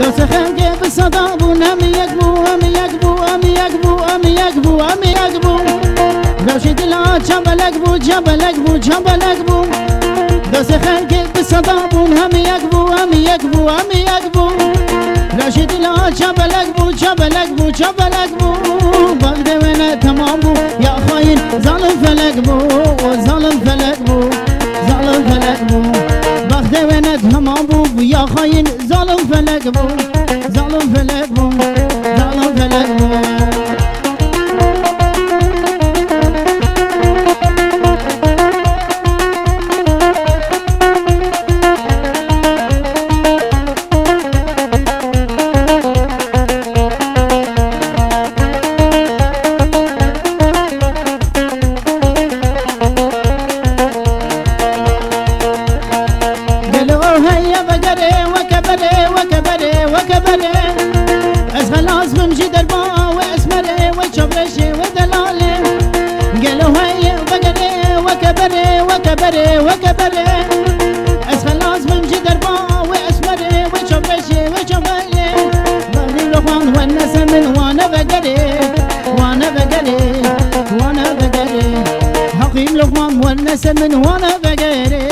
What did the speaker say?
دست خلقی بصدا بون هم یک بو هم یک بو هم یک بو هم یک بو هم یک بو راشد لا چبلک بو چبلک بو چبلک بو دست خلقی بصدا بون هم یک بو هم یک بو هم یک بو راشد لا چبلک بو چبلک بو چبلک بو بغد ونا تمام بو یا خاين ظالم فلک بو ظالم فلک بو ظالم فلک بو بغد ونا تمام بو یا خاين ظالم فلک بو ظالم فلک بو ظالم فلک بو وكبري وكبري خلاص بمشي دربا واسمري وشبشي وشبلي بغني لقمان والناس من وانا بقري وانا بقري وانا بقري حقيم لقمان والناس من وانا بقري